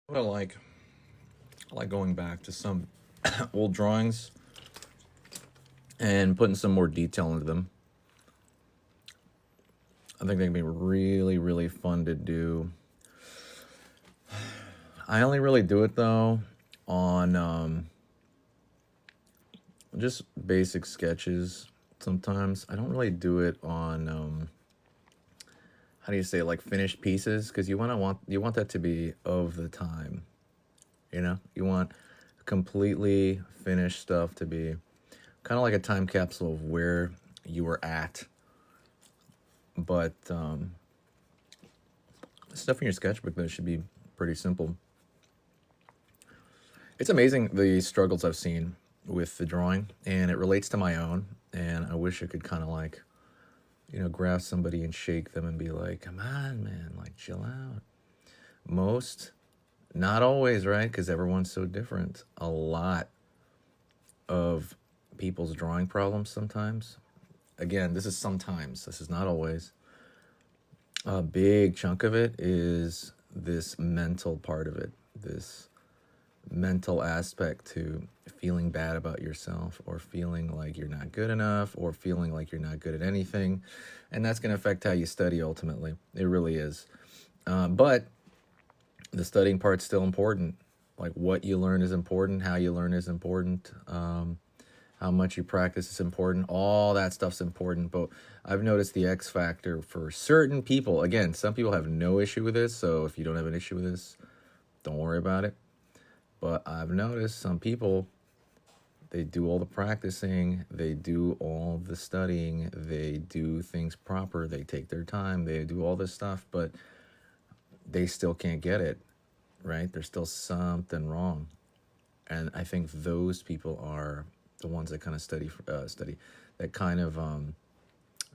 What I like going back to some old drawings and putting some more detail into them. I think they can be really, really fun to do. I only really do it though on just basic sketches. Sometimes I don't really do it on how do you say it, like finished pieces, because you want that to be of the time. You want completely finished stuff to be kind of like a time capsule of where you were at. But stuff in your sketchbook though should be pretty simple. It's amazing the struggles I've seen with the drawing, and it relates to my own. And I wish I could kind of like, grab somebody and shake them and be like, "Come on, man, like chill out." Most, not always, right? Because everyone's so different. A lot of people's drawing problems sometimes. Again, this is sometimes. This is not always. A big chunk of it is this mental part of it, this mental aspect to feeling bad about yourself, or feeling like you're not good enough, or feeling like you're not good at anything. And that's going to affect how you study ultimately. It really is. But the studying part's still important. Like what you learn is important, how you learn is important. How much you practice is important. All that stuff's important. But I've noticed the X factor for certain people. Again, some people have no issue with this. So if you don't have an issue with this, don't worry about it. But I've noticed some people, they do all the practicing, they do all the studying, they do things proper, they take their time, they do all this stuff, but they still can't get it, right? There's still something wrong. And I think those people are the ones that kind of study, that kind of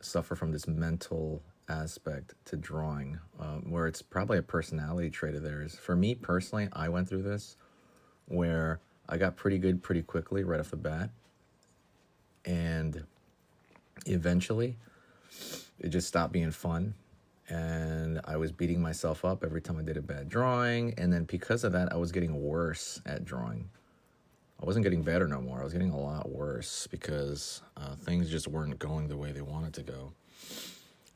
suffer from this mental aspect to drawing, where it's probably a personality trait of theirs. For me personally, I went through this where I got pretty good pretty quickly right off the bat. And eventually, it just stopped being fun. And I was beating myself up every time I did a bad drawing. And then because of that, I was getting worse at drawing. I wasn't getting better no more. I was getting a lot worse because things just weren't going the way they wanted to go.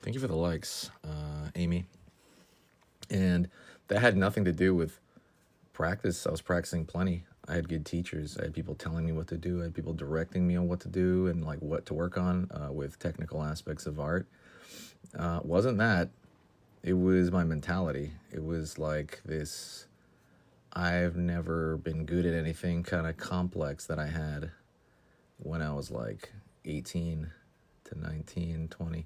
Thank you for the likes, Amy. And that had nothing to do with practice. I was practicing plenty. I had good teachers. I had people telling me what to do. I had people directing me on what to do and like what to work on with technical aspects of art. Wasn't that. It was my mentality. It was like this I've never been good at anything kind of complex that I had when I was like 18 to 19, 20.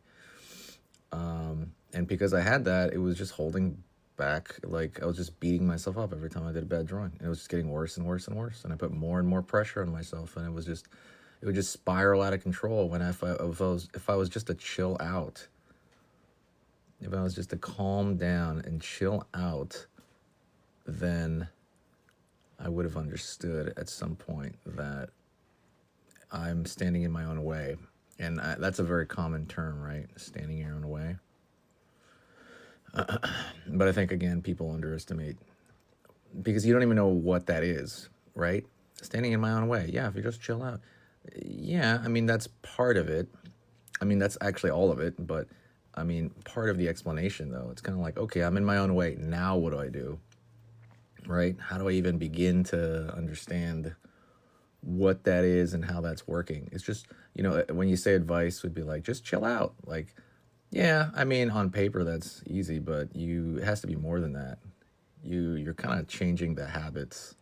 And because I had that, it was just holding back. Like I was just beating myself up every time I did a bad drawing. And it was just getting worse and worse and worse. And I put more and more pressure on myself. And it would just spiral out of control when if I was just to chill out. If I was just to calm down and chill out, then I would have understood at some point that I'm standing in my own way. And that's a very common term, right? Standing in your own way. But I think, again, people underestimate, because you don't even know what that is, right? Standing in my own way. Yeah, if you just chill out. Yeah, I mean, that's part of it. I mean, that's actually all of it. But, I mean, part of the explanation, though, it's kind of like, okay, I'm in my own way. Now what do I do? Right? How do I even begin to understand what that is and how that's working? It's just, when you say advice would be like, just chill out. Like, yeah, I mean, on paper that's easy, but it has to be more than that. You're kind of changing the habits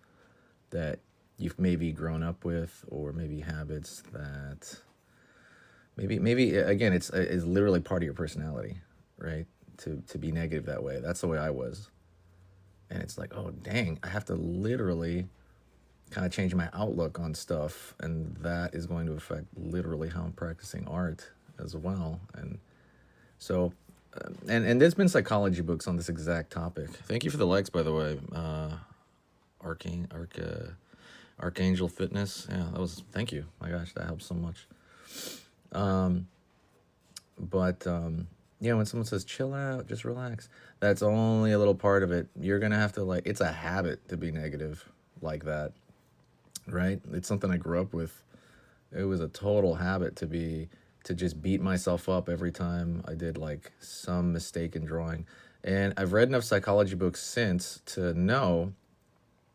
that you've maybe grown up with, or maybe habits that maybe again it's literally part of your personality, right? To be negative that way. That's the way I was. And it's like, oh dang, I have to literally kind of change my outlook on stuff, and that is going to affect literally how I'm practicing art as well. And so, and there's been psychology books on this exact topic. Thank you for the likes, by the way. Archangel Fitness. Yeah, thank you. My gosh, that helps so much. But Yeah, when someone says chill out, just relax, that's only a little part of it. You're gonna have to like, it's a habit to be negative like that, right? It's something I grew up with. It was a total habit to just beat myself up every time I did like some mistake in drawing. And I've read enough psychology books since to know,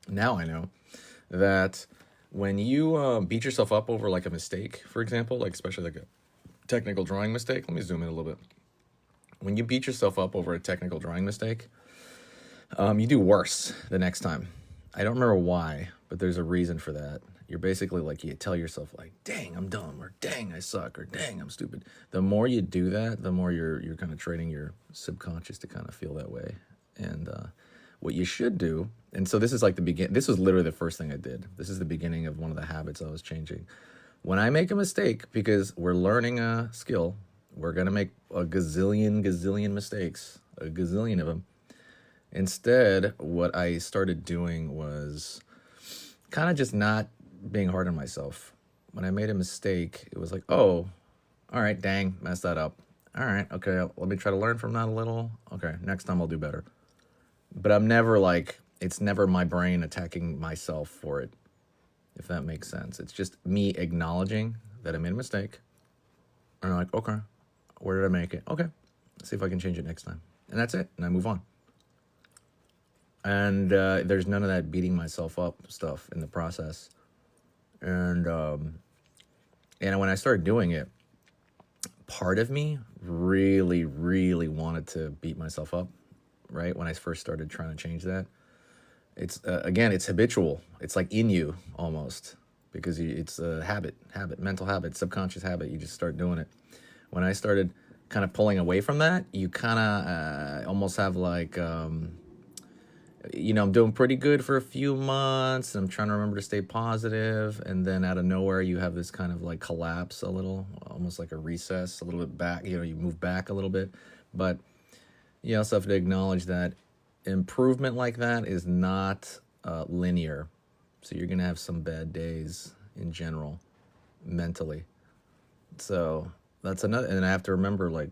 now I know, that when you beat yourself up over like a mistake, for example, like especially like a technical drawing mistake, let me zoom in a little bit. When you beat yourself up over a technical drawing mistake, you do worse the next time. I don't remember why, but there's a reason for that. You're basically like, you tell yourself like, "Dang, I'm dumb," or "Dang, I suck," or "Dang, I'm stupid." The more you do that, the more you're kind of training your subconscious to kind of feel that way. And what you should do, and so this is like the begin. This was literally the first thing I did. This is the beginning of one of the habits I was changing. When I make a mistake, because we're learning a skill, we're gonna make a gazillion mistakes, a gazillion of them. Instead, what I started doing was kind of just not being hard on myself. When I made a mistake, it was like, oh, all right, dang, messed that up. All right, okay, let me try to learn from that a little. Okay, next time I'll do better. But I'm never like, it's never my brain attacking myself for it, if that makes sense. It's just me acknowledging that I made a mistake. And I'm like, okay, where did I make it? Okay, let's see if I can change it next time. And that's it, and I move on. And there's none of that beating myself up stuff in the process. And when I started doing it, part of me really wanted to beat myself up, right? When I first started trying to change that, it's again, it's habitual. It's like in you almost, because it's a mental habit, subconscious habit. You just start doing it. When I started kind of pulling away from that, you kind of almost have like, I'm doing pretty good for a few months, and I'm trying to remember to stay positive, and then out of nowhere, you have this kind of like collapse a little, almost like a recess, a little bit back. You move back a little bit, but you also have to acknowledge that improvement like that is not linear. So you're gonna have some bad days in general, mentally. So that's another, and I have to remember, like,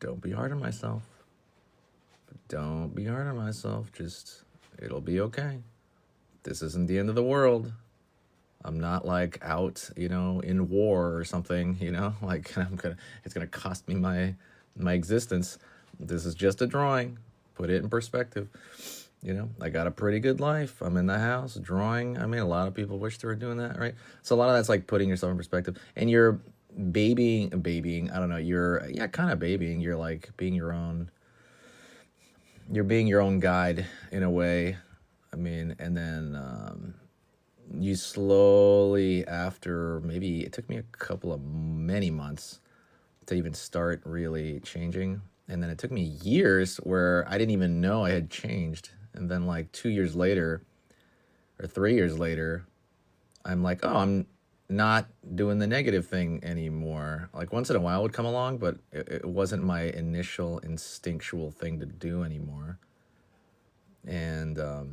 don't be hard on myself. Don't be hard on myself. Just, it'll be okay. This isn't the end of the world. I'm not like out, in war or something, like it's gonna cost me my existence. This is just a drawing. Put it in perspective. I got a pretty good life. I'm in the house drawing. I mean, a lot of people wish they were doing that, right? So a lot of that's like putting yourself in perspective, and you're babying. I don't know. You're kind of babying. You're like being your own. You're being your own guide in a way. I mean, and then you slowly, after maybe it took me a couple of many months to even start really changing. And then it took me years where I didn't even know I had changed. And then like 2 years later or 3 years later, I'm like, oh, I'm not doing the negative thing anymore. Like once in a while it would come along, but it wasn't my initial instinctual thing to do anymore. And I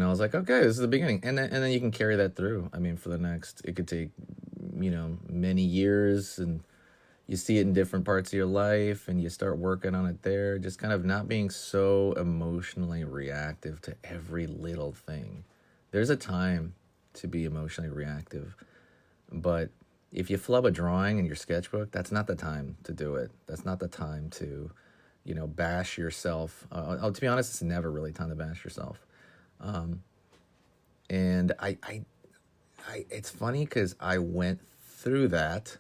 was like, okay, this is the beginning. And then you can carry that through. I mean, for the next, it could take, many years, and you see it in different parts of your life, and you start working on it there. Just kind of not being so emotionally reactive to every little thing. There's a time to be emotionally reactive, but if you flub a drawing in your sketchbook, that's not the time to do it. That's not the time to, bash yourself. To be honest, it's never really time to bash yourself. And it's funny because I went through that,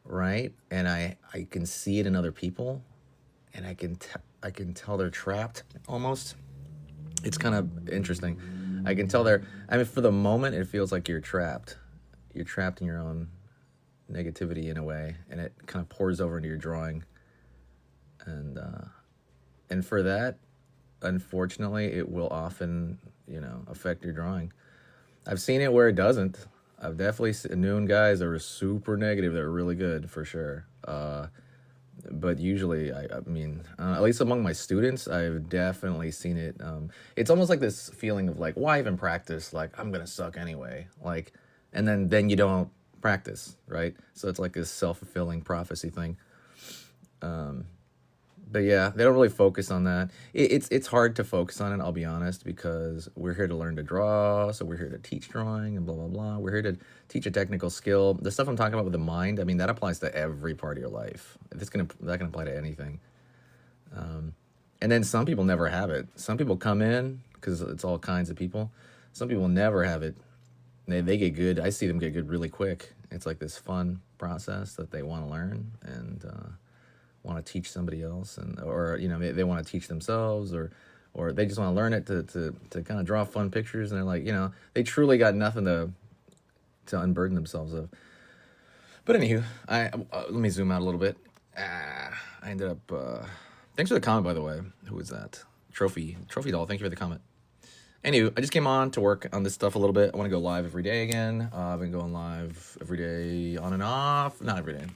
right? And I can see it in other people, and I can tell they're trapped almost. It's kind of interesting. I can tell for the moment, it feels like you're trapped. You're trapped in your own negativity in a way, and it kind of pours over into your drawing. And for that, unfortunately, it will often, affect your drawing. I've seen it where it doesn't. I've definitely known guys that were super negative that were really good, for sure. But usually, I mean, at least among my students, I've definitely seen it. It's almost like this feeling of like, why even practice? Like, I'm gonna suck anyway. Like, and then you don't practice, right? So it's like this self-fulfilling prophecy thing. But yeah, they don't really focus on that. It's hard to focus on it, I'll be honest, because we're here to learn to draw, so we're here to teach drawing and blah blah blah. We're here to teach a technical skill. The stuff I'm talking about with the mind, I mean, that applies to every part of your life. That can apply to anything. And then some people never have it. Some people come in because it's all kinds of people. Some people never have it. They get good. I see them get good really quick. It's like this fun process that they want to learn and want to teach somebody else, or they want to teach themselves, or they just want to learn it to kind of draw fun pictures, and they're like, they truly got nothing to unburden themselves of. But anywho, let me zoom out a little bit. I ended up. Thanks for the comment, by the way. Who was that? Trophy doll. Thank you for the comment. Anywho, I just came on to work on this stuff a little bit. I want to go live every day again. I've been going live every day on and off. Not every day.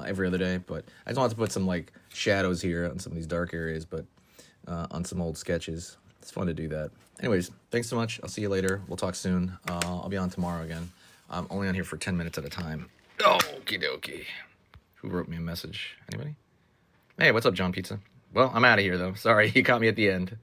Every other day, but I just wanted to put some like shadows here on some of these dark areas, but on some old sketches. It's fun to do that. Anyways, thanks so much. I'll see you later. We'll talk soon. I'll be on tomorrow again. I'm only on here for 10 minutes at a time. Okie dokie. Who wrote me a message? Anybody? Hey, what's up, John Pizza? Well, I'm out of here though. Sorry, you caught me at the end.